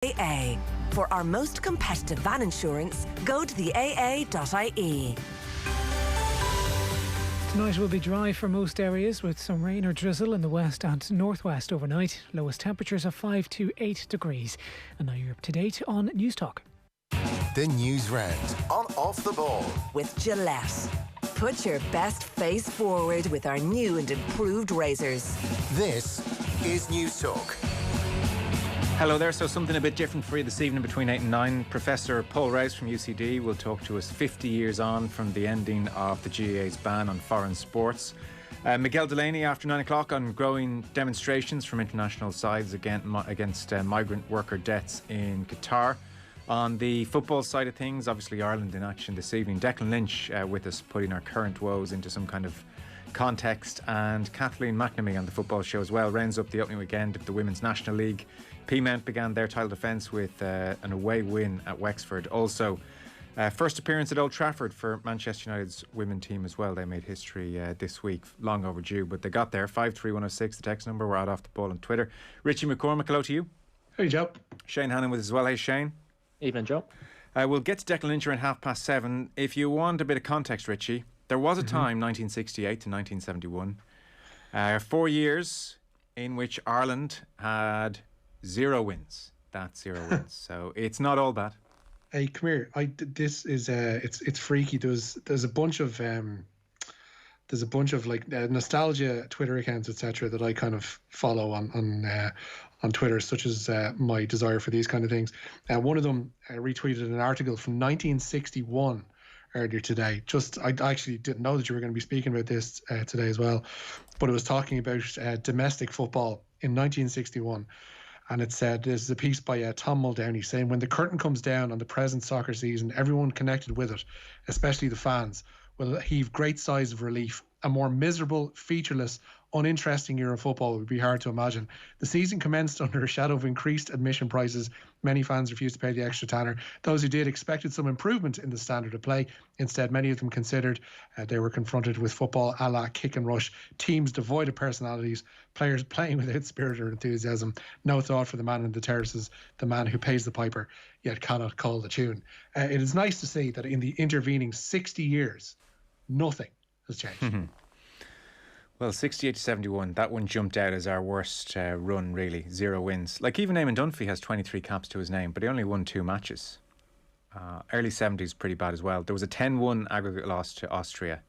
GAA. For our most competitive van insurance, go to the aa.ie. Tonight will be dry for most areas with some rain or drizzle in the west and northwest overnight. Lowest temperatures of 5 to 8 degrees. And now you're up to date on News Talk. The Newsround on Off the Ball with Gillette. Put your best face forward with our new and improved razors. This is News Talk. Hello there. So something a bit different for you this evening between 8 and 9. Professor Paul Rouse from UCD will talk to us 50 years on from the ending of the GAA's ban on foreign sports. Miguel Delaney after 9 o'clock on growing demonstrations from international sides against migrant worker deaths in Qatar. On the football side of things, obviously Ireland in action this evening. Declan Lynch with us, putting our current woes into some kind of context, and Kathleen McNamee on the football show as well. Rounds up the opening weekend of the Women's National League. Peamount began their title defence with an away win at Wexford. Also, first appearance at Old Trafford for Manchester United's women team as well. They made history this week, long overdue, but they got there. 53106, the text number. We're out Off the Ball on Twitter. Richie McCormick, hello to you. Hey, Joe. Shane Hannon with us as well. Hey, Shane. Evening, Joe. We'll get to Declan Lynch around 7:30. If you want a bit of context, Richie, there was a time, 1968 to 1971, 4 years in which Ireland had 0 wins. That's 0 wins. So it's not all bad. Hey, come here. This is it's freaky. There's a bunch of like nostalgia Twitter accounts, etc., that I kind of follow on Twitter, such as my desire for these kind of things. One of them retweeted an article from 1961 earlier today. I actually didn't know that you were going to be speaking about this today as well, but it was talking about domestic football in 1961. And it said, this is a piece by Tom Muldowney saying, when the curtain comes down on the present soccer season, everyone connected with it, especially the fans, will heave great sighs of relief. A more miserable, featureless, uninteresting year of football would be hard to imagine. The season commenced under a shadow of increased admission prices. Many fans refused to pay the extra tanner. Those who did expected some improvement in the standard of play. Instead, many of them considered they were confronted with football a la kick and rush, teams devoid of personalities, players playing without spirit or enthusiasm, no thought for the man in the terraces, the man who pays the piper, yet cannot call the tune. It is nice to see that in the intervening 60 years, nothing has changed. Mm-hmm. Well, 68 to 71, that one jumped out as our worst run, really. 0 wins. Like, even Eamon Dunphy has 23 caps to his name, but he only won 2 matches. Early 70s, pretty bad as well. There was a 10-1 aggregate loss to Austria.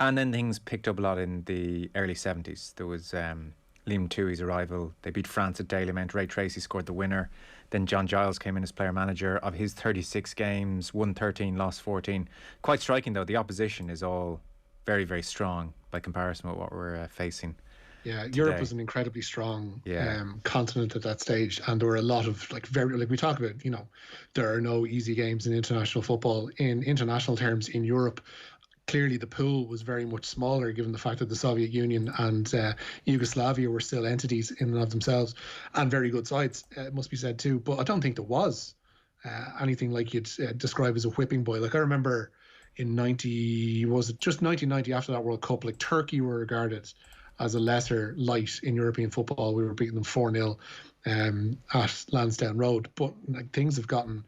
And then things picked up a lot in the early 70s. There was Liam Tui's arrival. They beat France at Dalymount. Ray Tracy scored the winner. Then John Giles came in as player-manager. Of his 36 games, won 13, lost 14. Quite striking, though. The opposition is all very, very strong by comparison with what we're facing. Yeah, today. Europe was an incredibly strong continent at that stage, and there were a lot of we talk about, there are no easy games in international football. In international terms, in Europe, clearly the pool was very much smaller, given the fact that the Soviet Union and Yugoslavia were still entities in and of themselves, and very good sides, it must be said too. But I don't think there was anything like you'd describe as a whipping boy. Like, I remember in 1990, after that World Cup, like, Turkey were regarded as a lesser light in European football. We were beating them 4-0 at Lansdowne Road. But things have gotten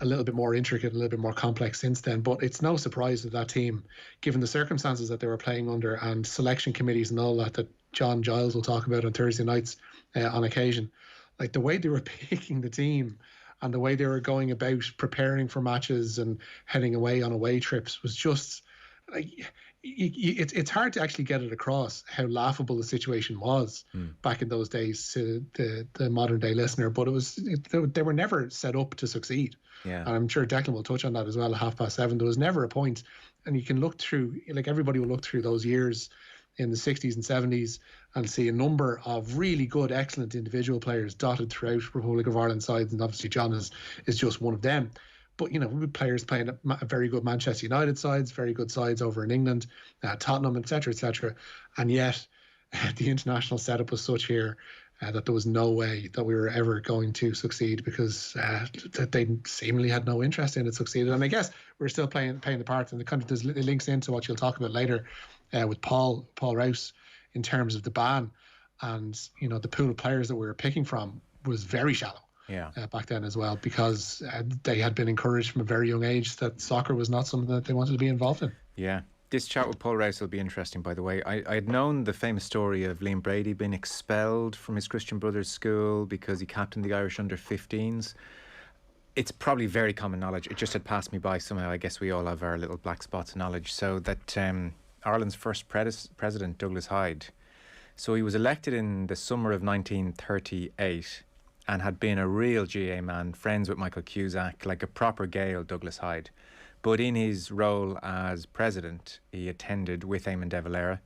a little bit more intricate, a little bit more complex since then. But it's no surprise that team, given the circumstances that they were playing under and selection committees and all that John Giles will talk about on Thursday nights on occasion, like the way they were picking the team and the way they were going about preparing for matches and heading away on away trips was just like, it's hard to actually get it across how laughable the situation was back in those days to the modern day listener. But they were never set up to succeed. Yeah. And I'm sure Declan will touch on that as well at 7:30. There was never a point, and you can look through, like, everybody will look through those years in the 60s and 70s and see a number of really good, excellent individual players dotted throughout Republic of Ireland sides, and obviously John is just one of them. But, players playing at very good Manchester United sides, very good sides over in England, Tottenham, etc., etc. And yet the international setup was such here that there was no way that we were ever going to succeed, because they seemingly had no interest in it succeeding. And I guess we're still playing the part, and it links into what you'll talk about later with Paul Rouse in terms of the ban. And, the pool of players that we were picking from was very shallow. back then as well, because they had been encouraged from a very young age that soccer was not something that they wanted to be involved in. Yeah. This chat with Paul Rouse will be interesting, by the way. I had known the famous story of Liam Brady being expelled from his Christian Brothers school because he captained the Irish under-15s. It's probably very common knowledge. It just had passed me by somehow. I guess we all have our little black spots of knowledge. So that Ireland's first president, Douglas Hyde, so he was elected in the summer of 1938 and had been a real GAA man, friends with Michael Cusack, like a proper Gael, Douglas Hyde. But in his role as president, he attended with Eamon de Valera,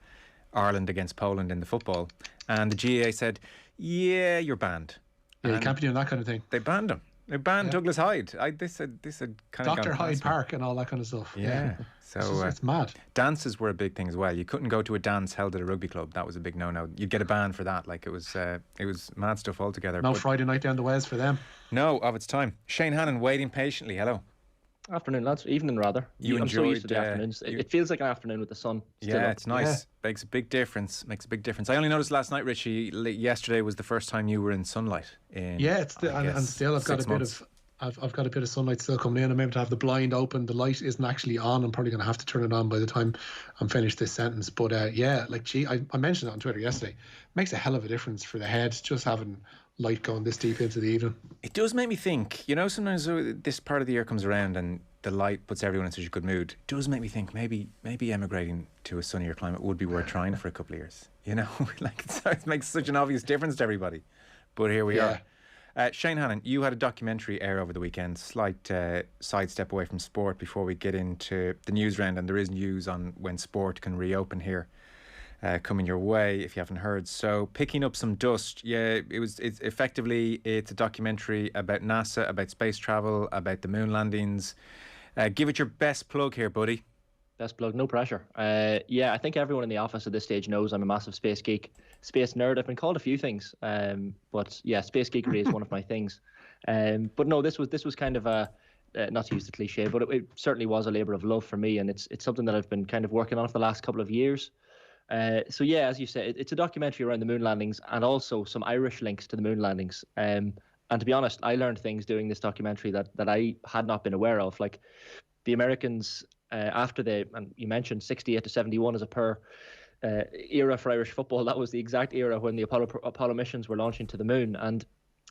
Ireland against Poland in the football. And the GAA said, yeah, you're banned. Yeah, you can't be doing that kind of thing. They banned him. They banned Douglas Hyde. This had kind of Dr. Hyde Park and all that kind of stuff. Yeah. So it's mad. Dances were a big thing as well. You couldn't go to a dance held at a rugby club. That was a big no-no. You'd get a ban for that. Like it was mad stuff altogether. No Friday night down the Wes for them. No, of its time. Shane Hannon waiting patiently. Hello. Afternoon, lads. Evening, rather. I'm so used to the afternoons. It feels like an afternoon with the sun still up. It's nice. Yeah. Makes a big difference. I only noticed last night, Richie, yesterday was the first time you were in sunlight. And still I've got a bit of... I've got a bit of sunlight still coming in. I'm able to have the blind open. The light isn't actually on. I'm probably going to have to turn it on by the time I'm finished this sentence. But I mentioned it on Twitter yesterday. It makes a hell of a difference for the head just having light going this deep into the evening. It does make me think, sometimes this part of the year comes around and the light puts everyone in such a good mood. It does make me think maybe emigrating to a sunnier climate would be worth trying for a couple of years. It makes such an obvious difference to everybody. But here we are. Shane Hannon, you had a documentary air over the weekend. Slight sidestep away from sport before we get into the news round, and there is news on when sport can reopen here coming your way if you haven't heard. So picking up some dust, it's a documentary about NASA, about space travel, about the moon landings. Give it your best plug here, buddy. Best plug, no pressure. I think everyone in the office at this stage knows I'm a massive space geek, space nerd. I've been called a few things, but yeah, space geekery is one of my things. But no, this was kind of a, not to use the cliche, but it certainly was a labour of love for me, and it's something that I've been kind of working on for the last couple of years. As you say, it's a documentary around the moon landings and also some Irish links to the moon landings. And to be honest, I learned things doing this documentary that I had not been aware of. Like the Americans, and you mentioned 68 to 71 as a era for Irish football. That was the exact era when the Apollo missions were launching to the moon. And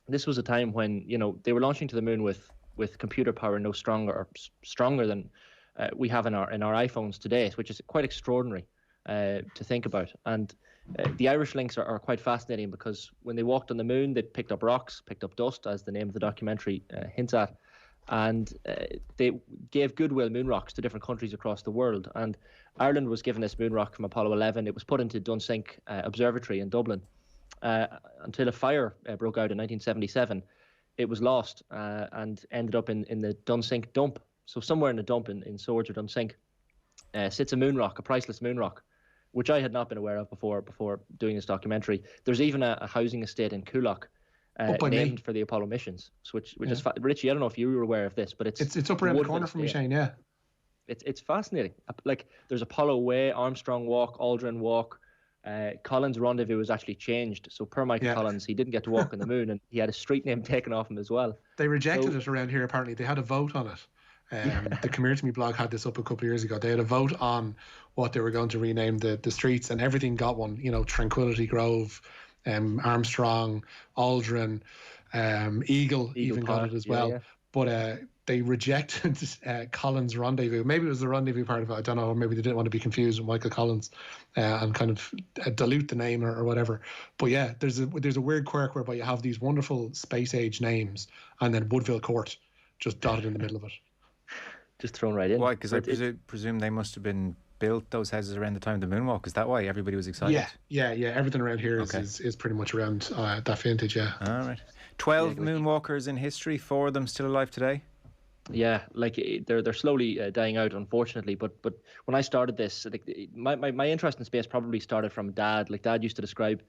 this was a time when, they were launching to the moon with computer power no stronger than we have in our iPhones today, which is quite extraordinary to think about. And the Irish links are quite fascinating because when they walked on the moon, they picked up rocks, picked up dust, as the name of the documentary hints at. And they gave goodwill moon rocks to different countries across the world. And Ireland was given this moon rock from Apollo 11. It was put into Dunsink Observatory in Dublin until a fire broke out in 1977. It was lost and ended up in the Dunsink dump. So somewhere in the dump in Swords or Dunsink sits a moon rock, a priceless moon rock, which I had not been aware of before doing this documentary. There's even a housing estate in Coolock named for the Apollo missions, which is Richie. I don't know if you were aware of this, but it's up around the corner from me, Shane. Yeah, it's fascinating. Like there's Apollo Way, Armstrong Walk, Aldrin Walk. Collins' rendezvous was actually changed, so per Michael Collins, he didn't get to walk on the moon, and he had a street name taken off him as well. They rejected it around here. Apparently, they had a vote on it. The Community Me blog had this up a couple of years ago. They had a vote on what they were going to rename the streets, and everything got one. Tranquility Grove, Armstrong, Aldrin, Eagle even got it as well. Yeah. But they rejected Collins' rendezvous. Maybe it was the rendezvous part of it. I don't know. Or maybe they didn't want to be confused with Michael Collins and kind of dilute the name or whatever. But yeah, there's a weird quirk whereby you have these wonderful space age names and then Woodville Court just dotted in the middle of it. Just thrown right in. Why? Because I presume they must have been built, those houses, around the time of the moonwalk. Is that why everybody was excited? Yeah. Everything around here is pretty much around that vintage. Yeah. All right. 12 moonwalkers in history. 4 of them still alive today. Yeah, like they're slowly dying out, unfortunately. But when I started this, my interest in space probably started from Dad. Like Dad used to describe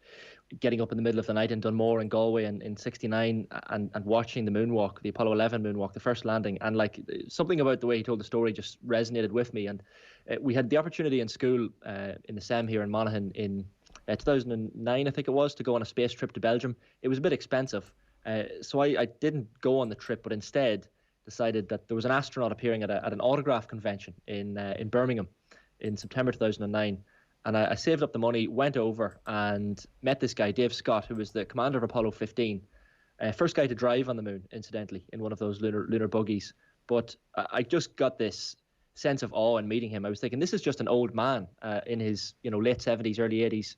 getting up in the middle of the night in Dunmore and Galway in '69 and watching the moonwalk, the Apollo 11 moonwalk, the first landing, and like something about the way he told the story just resonated with me. And we had the opportunity in school in the SEM here in Monaghan in 2009, I think it was, to go on a space trip to Belgium. It was a bit expensive. So I didn't go on the trip, but instead decided that there was an astronaut appearing at an autograph convention in Birmingham in September 2009. And I saved up the money, went over and met this guy, Dave Scott, who was the commander of Apollo 15. First guy to drive on the moon, incidentally, in one of those lunar buggies. But I just got this sense of awe in meeting him. I was thinking, this is just an old man in his late 70s, early 80s.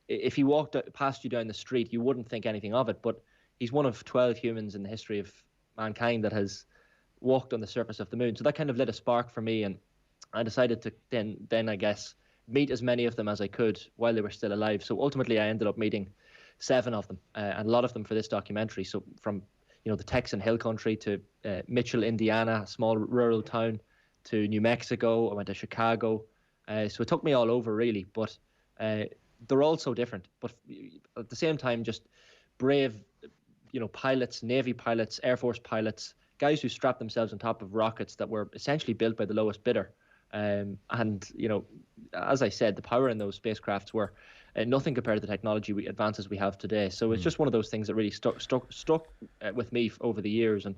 If he walked past you down the street, you wouldn't think anything of it. But he's one of 12 humans in the history of mankind that has walked on the surface of the moon. So that kind of lit a spark for me, and I decided to then I guess meet as many of them as I could while they were still alive. So ultimately I ended up meeting 7 of them, and a lot of them for this documentary. So from the Texan Hill Country to Mitchell, Indiana, a small rural town, to New Mexico. I went to Chicago. So it took me all over, really. But they're all so different. But at the same time, just brave, pilots, Navy pilots, Air Force pilots, guys who strapped themselves on top of rockets that were essentially built by the lowest bidder. And as I said, the power in those spacecrafts were nothing compared to the technology advances we have today. So it's just one of those things that really stuck with me over the years, and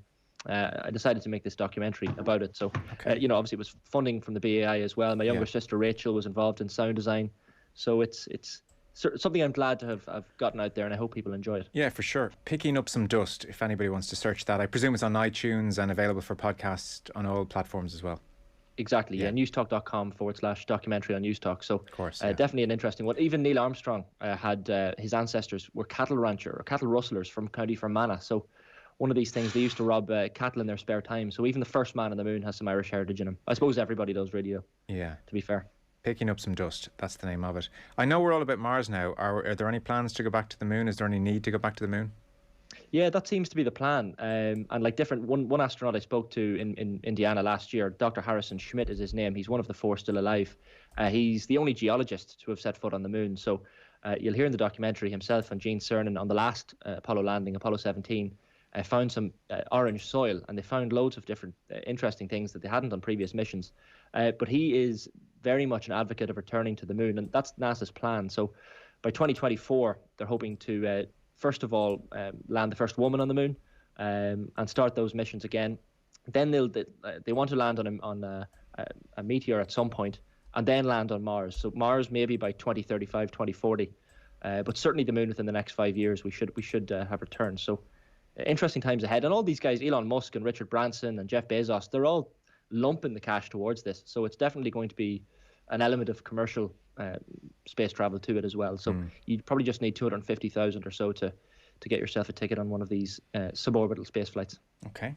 I decided to make this documentary about it. So, obviously it was funding from the GAA as well. My younger sister Rachel was involved in sound design, so it's something I'm glad to have gotten out there, and I hope people enjoy it. Yeah, for sure. Picking Up Some Dust, if anybody wants to search that. I presume it's on iTunes and available for podcast on all platforms as well. Exactly, yeah. Newstalk.com/documentary on Newstalk. So, of course, definitely an interesting one. Even Neil Armstrong had his ancestors were cattle rustlers from County Fermanagh. So, one of these things, they used to rob cattle in their spare time. So, even the first man on the moon has some Irish heritage in him. I suppose everybody does, really, though. Yeah. To be fair. Picking Up Some Dust, that's the name of it. I know we're all about Mars now. Are there any plans to go back to the moon? Is there any need to go back to the moon? Yeah, that seems to be the plan. And like one astronaut I spoke to in Indiana last year, Dr. Harrison Schmidt is his name. He's one of the 4 still alive. He's the only geologist to have set foot on the moon. So you'll hear in the documentary himself and Gene Cernan on the last Apollo landing, Apollo 17, found some orange soil, and they found loads of different interesting things that they hadn't on previous missions. But he is very much an advocate of returning to the moon, and that's NASA's plan. So by 2024, they're hoping to first of all, land the first woman on the moon, and start those missions again. Then they want to land on a meteor at some point, and then land on Mars. So Mars maybe by 2035, 2040, but certainly the moon within the next 5 years. We should have returned. So interesting times ahead. And all these guys, Elon Musk and Richard Branson and Jeff Bezos, they're all lumping the cash towards this. So it's definitely going to be an element of commercial space travel to it as well. So you'd probably just need 250,000 or so to get yourself a ticket on one of these suborbital space flights. Okay.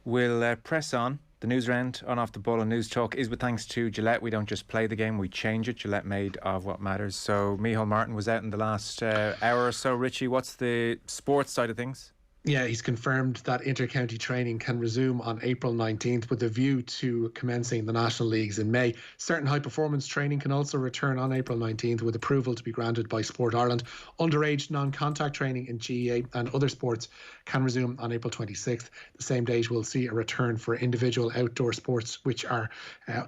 We'll press on. The Newsround on Off the Ball and News Talk is with thanks to Gillette. We don't just play the game, we change it. Gillette made of what matters. So Micheál Martin was out in the last hour or so. Richie, what's the sports side of things? Yeah, he's confirmed that inter-county training can resume on April 19th with a view to commencing the national leagues in May. Certain high-performance training can also return on April 19th with approval to be granted by Sport Ireland. Underage non-contact training in GAA and other sports can resume on April 26th. The same date will see a return for individual outdoor sports which are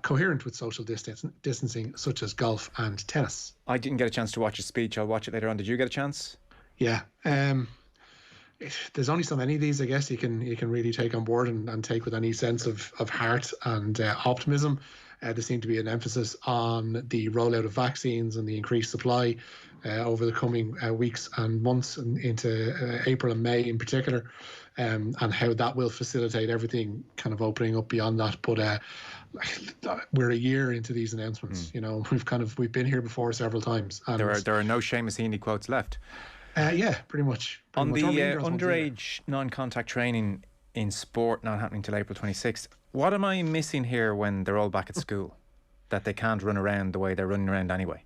coherent with social distancing, such as golf and tennis. I didn't get a chance to watch his speech. I'll watch it later on. Did you get a chance? Yeah. There's only so many of these, I guess, you can really take on board and take with any sense of heart and optimism. There seemed to be an emphasis on the rollout of vaccines and the increased supply over the coming weeks and months and into April and May in particular, and how that will facilitate everything kind of opening up beyond that. But we're a year into these announcements. We've been here before several times. And there are no Seamus Heaney quotes left. Yeah, pretty much. On the underage non-contact training in sport not happening till April 26th, what am I missing here when they're all back at school that they can't run around the way they're running around anyway?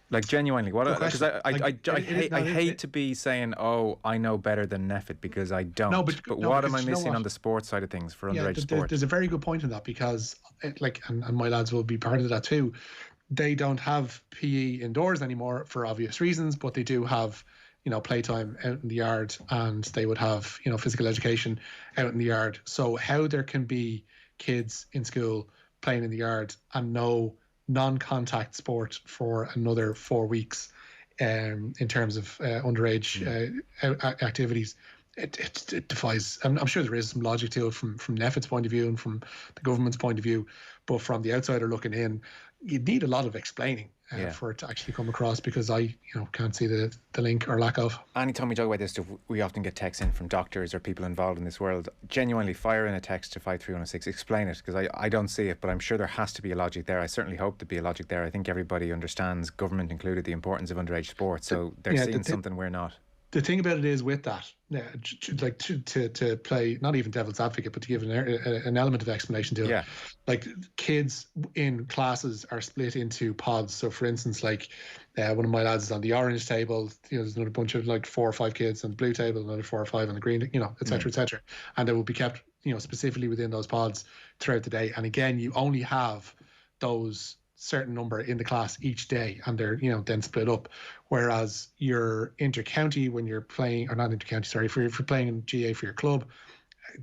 Like genuinely, what? Because I hate to be saying, "Oh, I know better than Neffet," because I don't. But what am I missing on the sports side of things for underage sport? There's a very good point in that, because and my lads will be part of that too. They don't have PE indoors anymore for obvious reasons, but they do have, playtime out in the yard, and they would have, physical education out in the yard. So how there can be kids in school playing in the yard and no non-contact sport for another 4 weeks in terms of underage activities. It defies. I'm sure there is some logic to it from NEFIT's point of view and from the government's point of view, but from the outsider looking in, you'd need a lot of explaining for it to actually come across, because I can't see the link or lack of. Anytime we talk about this stuff, we often get texts in from doctors or people involved in this world. Genuinely fire in a text to 53106, explain it, because I don't see it, but I'm sure there has to be a logic there. I certainly hope to be a logic there. I think everybody understands, government included, the importance of underage sport, so they're seeing something we're not. The thing about it is, with that, like to play, not even devil's advocate, but to give an element of explanation to it. Like, kids in classes are split into pods. So, for instance, like one of my lads is on the orange table. There's another bunch of like 4 or 5 kids on the blue table, another 4 or 5 on the green. Et cetera, et cetera. And they will be kept, specifically within those pods throughout the day. And again, you only have those certain number in the class each day, and they're then split up. Whereas your inter-county, when you're playing, or not inter-county, sorry, if you're playing in GAA for your club,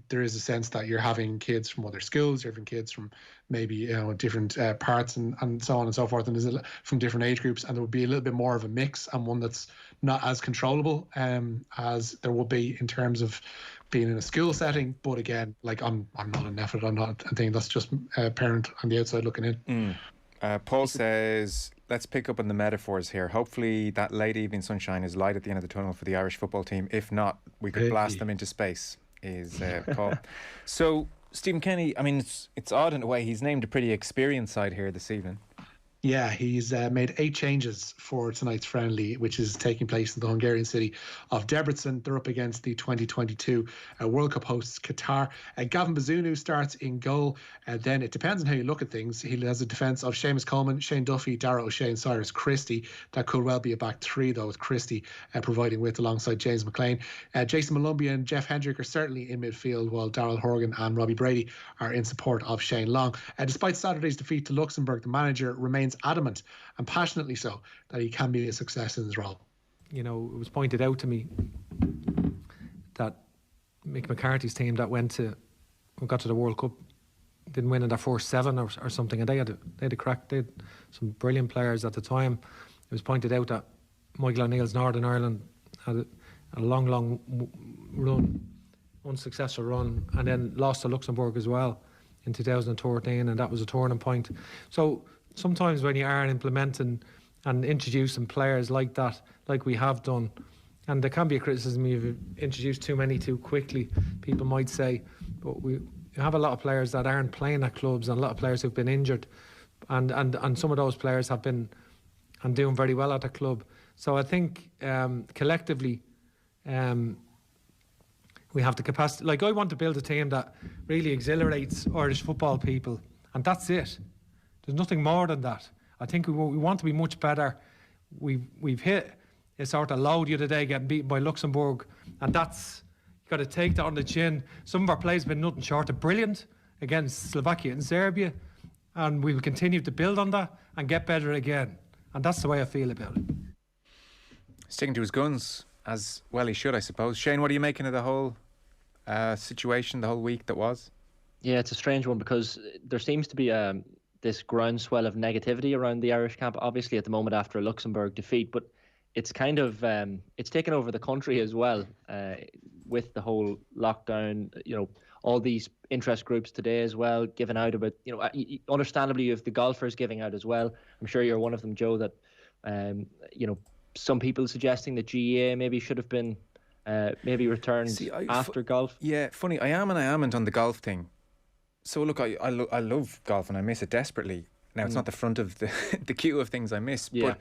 there is a sense that you're having kids from other schools, you're having kids from maybe different parts and so on and so forth, and there's from different age groups, and there would be a little bit more of a mix, and one that's not as controllable as there would be in terms of being in a school setting. But again, like I'm not an effort, I'm not a thing. That's just a parent on the outside looking in. Paul says, let's pick up on the metaphors here. Hopefully that late evening sunshine is light at the end of the tunnel for the Irish football team. If not, we could blast them into space, is Paul. So, Stephen Kenny, I mean, it's odd in a way. He's named a pretty experienced side here this evening. Yeah, he's made 8 changes for tonight's friendly, which is taking place in the Hungarian city of Debrecen. They're up against the 2022 World Cup hosts Qatar. Gavin Bazunu starts in goal. Then it depends on how you look at things. He has a defence of Seamus Coleman, Shane Duffy, Darragh O'Shea and Cyrus Christie. That could well be a back 3, though, with Christie providing width alongside James McLean. Jason Malumbi and Jeff Hendrick are certainly in midfield, while Daryl Horgan and Robbie Brady are in support of Shane Long. Despite Saturday's defeat to Luxembourg, the manager remains adamant, and passionately so, that he can be a success in his role. It was pointed out to me that Mick McCarthy's team that got to the World Cup didn't win in their first 7 or something, and they had a crack. They had some brilliant players at the time. It was pointed out that Michael O'Neill's Northern Ireland had a long run, unsuccessful run, and then lost to Luxembourg as well in 2013, and that was a turning point. So sometimes when you are implementing and introducing players like that, like we have done, and there can be a criticism you've introduced too many too quickly, people might say, but we have a lot of players that aren't playing at clubs, and a lot of players who've been injured, and some of those players have been and doing very well at the club. So I think collectively we have the capacity. Like, I want to build a team that really exhilarates Irish football people, and that's it. There's nothing more than that. I think we want to be much better. We've hit a sort of low the other day, getting beaten by Luxembourg, and that's, you got to take that on the chin. Some of our players have been nothing short of brilliant against Slovakia and Serbia, and we will continue to build on that and get better again. And that's the way I feel about it. Sticking to his guns, as well he should, I suppose. Shane, what are you making of the whole situation, the whole week that was? Yeah, it's a strange one, because there seems to be this groundswell of negativity around the Irish camp, obviously at the moment after a Luxembourg defeat, but it's kind of it's taken over the country as well, with the whole lockdown. All these interest groups today as well giving out about, understandably you have the golfers giving out as well. I'm sure you're one of them, Joe, that some people suggesting that GAA maybe should have been maybe returned after golf. Yeah, funny, I am and I amn't on the golf thing. So look, I love golf and I miss it desperately. Now it's not the front of the queue of things I miss, but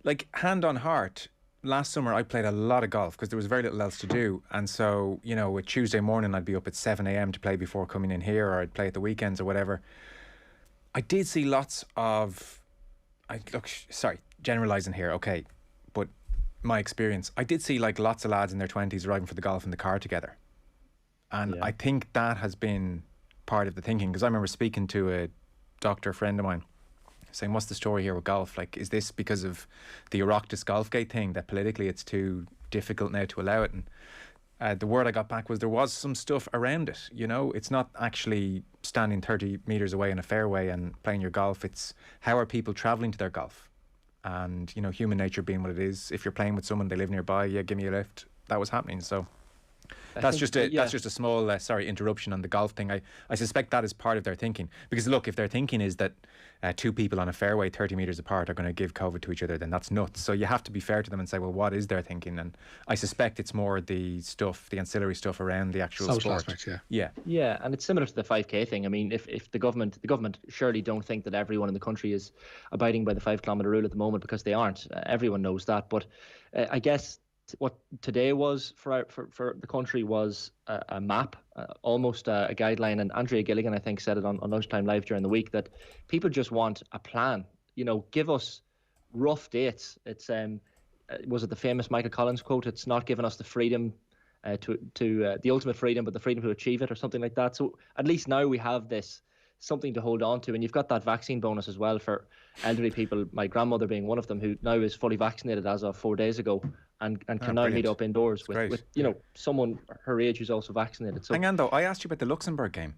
like, hand on heart, last summer I played a lot of golf because there was very little else to do, and so a Tuesday morning I'd be up at 7 a.m. to play before coming in here, or I'd play at the weekends or whatever. I did see lots of, generalising here, okay, but my experience, I did see like lots of lads in their 20s arriving for the golf in the car together, and I think that has been part of the thinking, because I remember speaking to a doctor friend of mine saying, what's the story here with golf? Like, is this because of the Oireachtas Golfgate thing, that politically it's too difficult now to allow it? And the word I got back was there was some stuff around it. It's not actually standing 30 metres away in a fairway and playing your golf. It's how are people travelling to their golf? And, you know, human nature being what it is, if you're playing with someone, they live nearby, yeah, give me a lift. That was happening. So that's just a small interruption on the golf thing. I suspect that is part of their thinking, because look, if their thinking is that two people on a fairway 30 metres apart are going to give COVID to each other, then that's nuts. So you have to be fair to them and say, well, what is their thinking? And I suspect it's more the ancillary stuff around the actual social sport aspects. Yeah, and it's similar to the 5k thing. I mean, if the government surely don't think that everyone in the country is abiding by the 5 kilometre rule at the moment, because they aren't. Everyone knows that. But I guess what today was for the country was a map, almost a guideline. And Andrea Gilligan, I think, said it on Lunchtime Live during the week, that people just want a plan. You know, give us rough dates. It's was it the famous Michael Collins quote? It's not giving us the freedom to the ultimate freedom, but the freedom to achieve it, or something like that. So at least now we have something to hold on to. And you've got that vaccine bonus as well for elderly people, my grandmother being one of them, who now is fully vaccinated as of 4 days ago, and can now meet up indoors with someone her age who's also vaccinated. So, hang on though, I asked you about the Luxembourg game.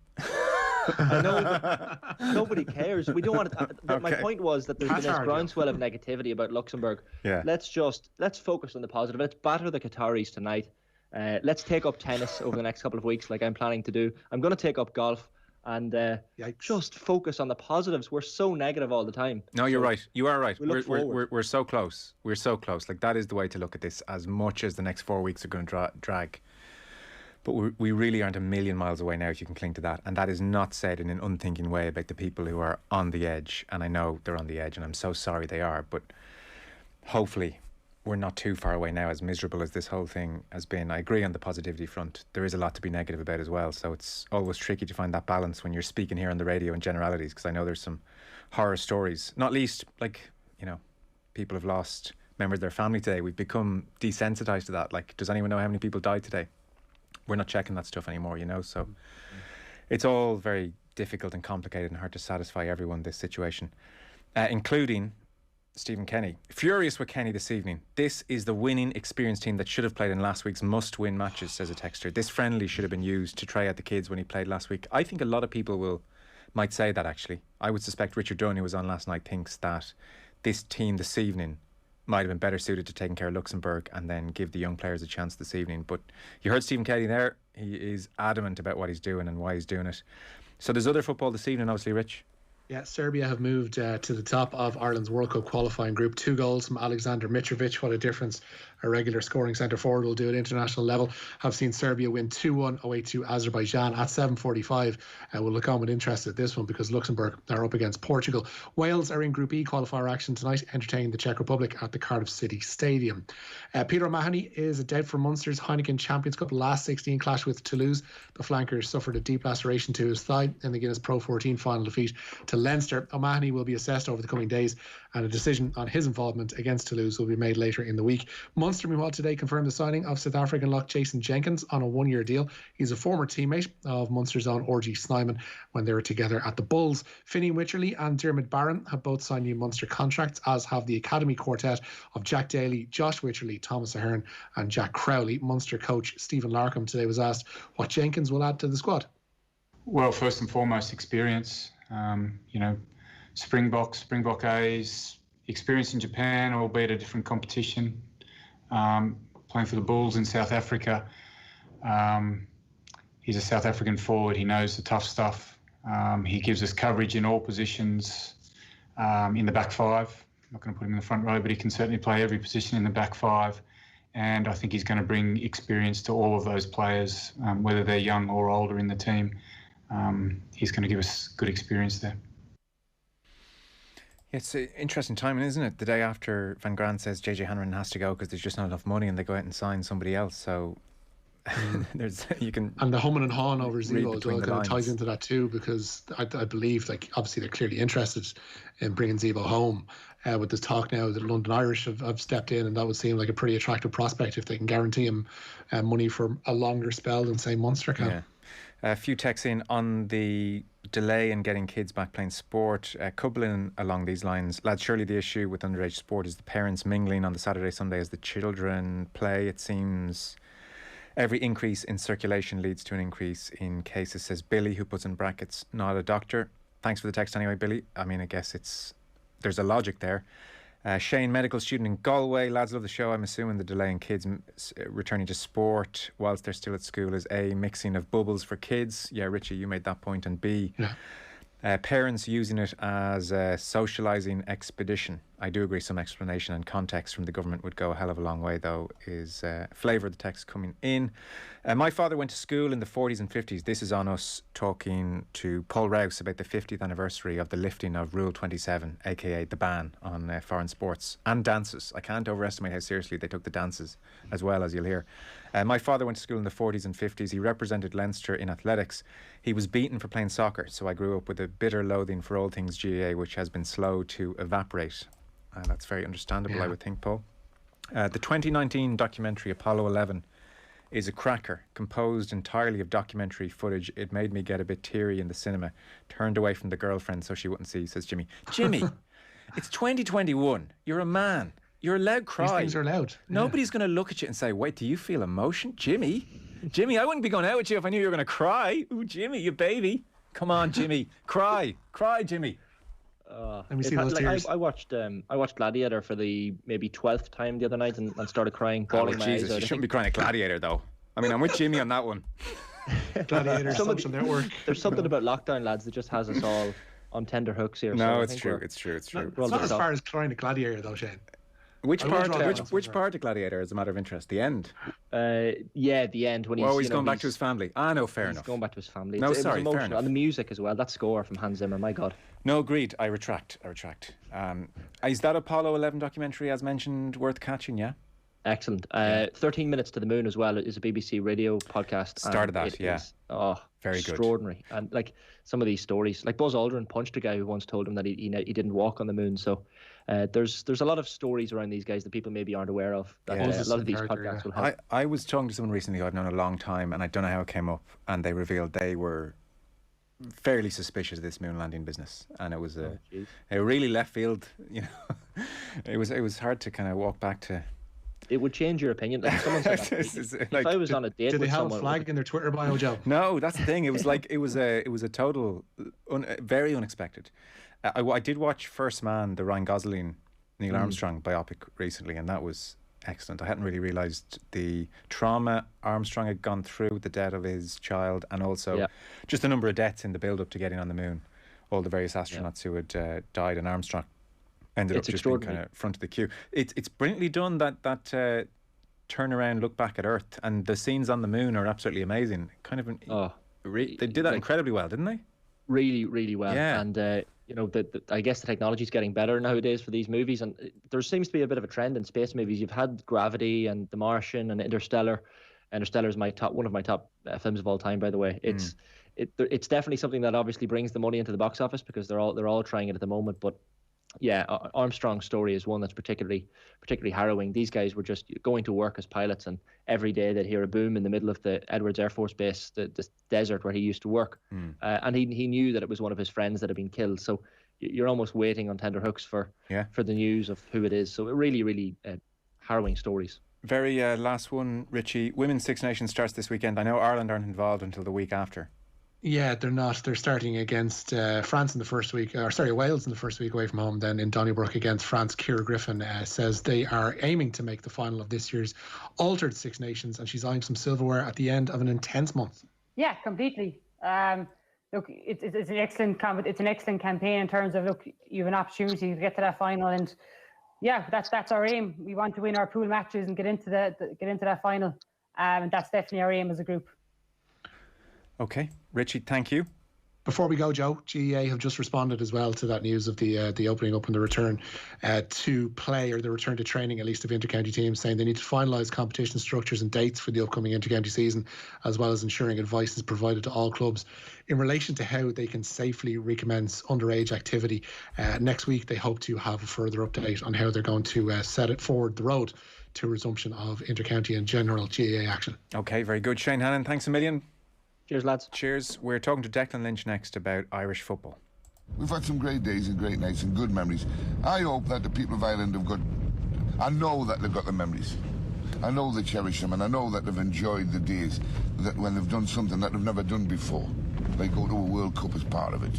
I know, but nobody cares. We don't want to. Okay. My point was that there's been this groundswell of negativity about Luxembourg. Yeah. Let's focus on the positive. Let's batter the Qataris tonight. Let's take up tennis over the next couple of weeks, like I'm planning to do. I'm going to take up golf. And just focus on the positives. We're so negative all the time. No, you're right. You are right. We're so close. We're so close. Like, that is the way to look at this, as much as the next 4 weeks are going to drag. But we really aren't a million miles away now, if you can cling to that. And that is not said in an unthinking way about the people who are on the edge. And I know they're on the edge, and I'm so sorry they are. But hopefully we're not too far away now, as miserable as this whole thing has been. I agree on the positivity front. There is a lot to be negative about as well. So it's always tricky to find that balance when you're speaking here on the radio in generalities, because I know there's some horror stories, not least, like, you know, people have lost members of their family today. We've become desensitized to that. Like, does anyone know how many people died today? We're not checking that stuff anymore, you know. So it's all very difficult and complicated and hard to satisfy everyone, this situation, including Stephen Kenny. Furious with Kenny this evening. This is the winning, experienced team that should have played in last week's must-win matches, says a texter. This friendly should have been used to try out the kids when he played last week. I think a lot of people might say that, actually. I would suspect Richard Dunn, who was on last night, thinks that this team this evening might have been better suited to taking care of Luxembourg and then give the young players a chance this evening. But you heard Stephen Kenny there. He is adamant about what he's doing and why he's doing it. So there's other football this evening, obviously, Rich. Yeah, Serbia have moved to the top of Ireland's World Cup qualifying group. 2 goals from Alexander Mitrovic. What a difference a regular scoring centre forward will do at international level. Have seen Serbia win 2-1 away to Azerbaijan at 7:45. We'll look on with interest at this one, because Luxembourg are up against Portugal. Wales are in Group E qualifier action tonight, entertaining the Czech Republic at the Cardiff City Stadium. Peter O'Mahony is a doubt for Munster's Heineken Champions Cup last 16 clash with Toulouse. The flanker suffered a deep laceration to his thigh in the Guinness Pro 14 final defeat to Leinster. O'Mahony will be assessed over the coming days, and a decision on his involvement against Toulouse will be made later in the week. Munster, meanwhile, today confirmed the signing of South African lock Jason Jenkins on a 1-year deal. He's a former teammate of Munster's own R.G. Snyman when they were together at the Bulls. Finney Wycherley and Dermot Barron have both signed new Munster contracts, as have the academy quartet of Jack Daly, Josh Wycherley, Thomas Ahern and Jack Crowley. Munster coach Stephen Larkham today was asked what Jenkins will add to the squad. Well, first and foremost, experience. Springbok A's, experience in Japan, albeit a different competition. Playing for the Bulls in South Africa. He's a South African forward. He knows the tough stuff. He gives us coverage in all positions in the back five. I'm not going to put him in the front row, but he can certainly play every position in the back five. And I think he's going to bring experience to all of those players, whether they're young or older in the team. He's going to give us good experience there. It's an interesting timing, isn't it? The day after Van Graan says JJ Hanrahan has to go because there's just not enough money, and they go out and sign somebody else. So and the humming and hawing over Zebo as well kind of ties into that too, because I believe, like, obviously they're clearly interested in bringing Zebo home. With this talk now that London Irish have stepped in, and that would seem like a pretty attractive prospect if they can guarantee him money for a longer spell than, say, Munster can. Yeah. A few texts in on the delay in getting kids back playing sport. Coupling along these lines, lads, surely the issue with underage sport is the parents mingling on the Saturday, Sunday as the children play. It seems every increase in circulation leads to an increase in cases, says Billy, who puts in brackets, not a doctor. Thanks for the text anyway, Billy. I mean, I guess there's a logic there. Shane, medical student in Galway. Lads, love the show. I'm assuming the delay in kids returning to sport whilst they're still at school is A, mixing of bubbles for kids. Yeah, Richie, you made that point. And B, parents using it as a socialising expedition. I do agree some explanation and context from the government would go a hell of a long way, though, is flavour of the text coming in. My father went to school in the 40s and 50s. This is on us talking to Paul Rouse about the 50th anniversary of the lifting of Rule 27, aka the ban on foreign sports and dances. I can't overestimate how seriously they took the dances as well, as you'll hear. My father went to school in the 40s and 50s. He represented Leinster in athletics. He was beaten for playing soccer, so I grew up with a bitter loathing for all things GAA, which has been slow to evaporate. That's very understandable, I would think, Paul. The 2019 documentary Apollo 11 is a cracker, composed entirely of documentary footage. It made me get a bit teary in the cinema. Turned away from the girlfriend so she wouldn't see, says Jimmy. Jimmy, it's 2021. You're a man. You're allowed to cry. These things are allowed. Nobody's going to look at you and say, wait, do you feel emotion? Jimmy, I wouldn't be going out with you if I knew you were going to cry. Ooh, Jimmy, you baby. Come on, Jimmy. Cry, Jimmy. Let me see those tears. I watched Gladiator for the maybe 12th time the other night and started crying, bawling my eyes out. You shouldn't be crying at Gladiator, though. I mean, I'm with Jimmy on that one. Gladiator social network. There's something about lockdown, lads, that just has us all on tender hooks here. No, so it's true. It's true. It's not as far as crying at Gladiator, though, Shane. Which part of Gladiator is a matter of interest? The end? Yeah, the end. When he's going back to his family. No, fair enough. He's going back to his family. No, sorry, fair enough. And the music as well. That score from Hans Zimmer, my God. No, agreed. I retract. Is that Apollo 11 documentary, as mentioned, worth catching, yeah? Excellent. 13 Minutes to the Moon as well is a BBC radio podcast. Started that, yeah. Very extraordinary. Good. And like some of these stories, like Buzz Aldrin punched a guy who once told him that he didn't walk on the moon. So there's a lot of stories around these guys that people maybe aren't aware of. That, a lot of these podcasts will help. I was talking to someone recently who I've known a long time, and I don't know how it came up, and they revealed they were fairly suspicious of this moon landing business, and it was a really left field. You know, it was hard to kind of walk back to. It would change your opinion. Like someone said, if I was on a date with someone, did they have a flag in their Twitter bio, Joe? No, that's the thing. It was like it was a total, very unexpected. I did watch First Man, the Ryan Gosling, Neil Armstrong biopic recently, and that was excellent. I hadn't really realised the trauma Armstrong had gone through with the death of his child, and also just the number of deaths in the build-up to getting on the moon. All the various astronauts who had died, and Armstrong ended up just being kind of front of the queue. It's brilliantly done, that turn around, look back at Earth, and the scenes on the moon are absolutely amazing. They did that incredibly well, didn't they? Really, really well. Yeah. And you know, I guess the technology is getting better nowadays for these movies, and there seems to be a bit of a trend in space movies. You've had Gravity and The Martian and Interstellar. Interstellar is one of my top films of all time, by the way. It's definitely something that obviously brings the money into the box office because they're all trying it at the moment, but. Yeah, Armstrong's story is one that's particularly harrowing. These guys were just going to work as pilots, and every day they'd hear a boom in the middle of the Edwards Air Force Base, the desert where he used to work. And he knew that it was one of his friends that had been killed. So you're almost waiting on tender hooks for the news of who it is. So really, really harrowing stories. Very last one, Richie. Women's Six Nations starts this weekend. I know Ireland aren't involved until the week after. Yeah, they're not. They're starting against France in the first week, Wales in the first week away from home, then in Donnybrook against France. Kira Griffin says they are aiming to make the final of this year's altered Six Nations, and she's eyeing some silverware at the end of an intense month. Yeah, completely. Look, it's an excellent campaign in terms of, look, you have an opportunity to get to that final, and yeah, that's our aim. We want to win our pool matches and get into that final, and that's definitely our aim as a group. Okay, Richie, thank you. Before we go, Joe, GAA have just responded as well to that news of the opening up and the return to play, or the return to training, at least of intercounty teams, saying they need to finalise competition structures and dates for the upcoming intercounty season, as well as ensuring advice is provided to all clubs in relation to how they can safely recommence underage activity. Next week, they hope to have a further update on how they're going to set it forward the road to resumption of intercounty and general GAA action. Okay, very good. Shane Hannon, thanks a million. Cheers, lads. Cheers. We're talking to Declan Lynch next about Irish football. We've had some great days and great nights and good memories. I hope that the people of Ireland have got... I know that they've got the memories. I know they cherish them, and I know that they've enjoyed the days that when they've done something that they've never done before. They go to a World Cup as part of it.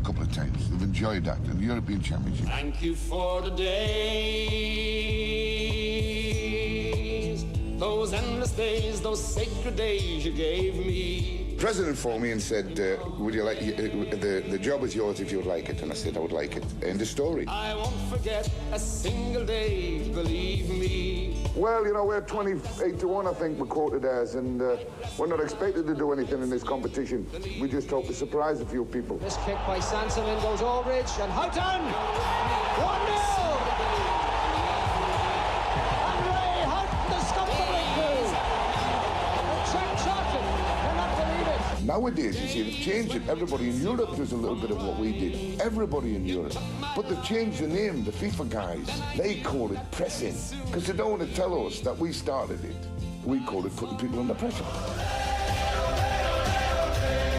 couple of times. They've enjoyed that, and the European Championship. Thank you for the days, those endless days, those sacred days you gave me. The president phoned me and said, would you like the job is yours if you would like it, and I said I would like it. End of story. I won't forget a single day, believe me. Well, you know, we're 28-1, I think, we're quoted as, and we're not expected to do anything in this competition. We just hope to surprise a few people. This kick by Sansom, in goes Aldridge, and Houghton! 1-0! And Ray Houghton, the scuffling goal! And Chuck Charlton cannot believe it. Nowadays, you see, they've changed it. Everybody in Europe does a little bit of what we did. Everybody in Europe. But they've changed the name, the FIFA guys. They call it pressing, because they don't want to tell us that we started it. We call it putting people under pressure.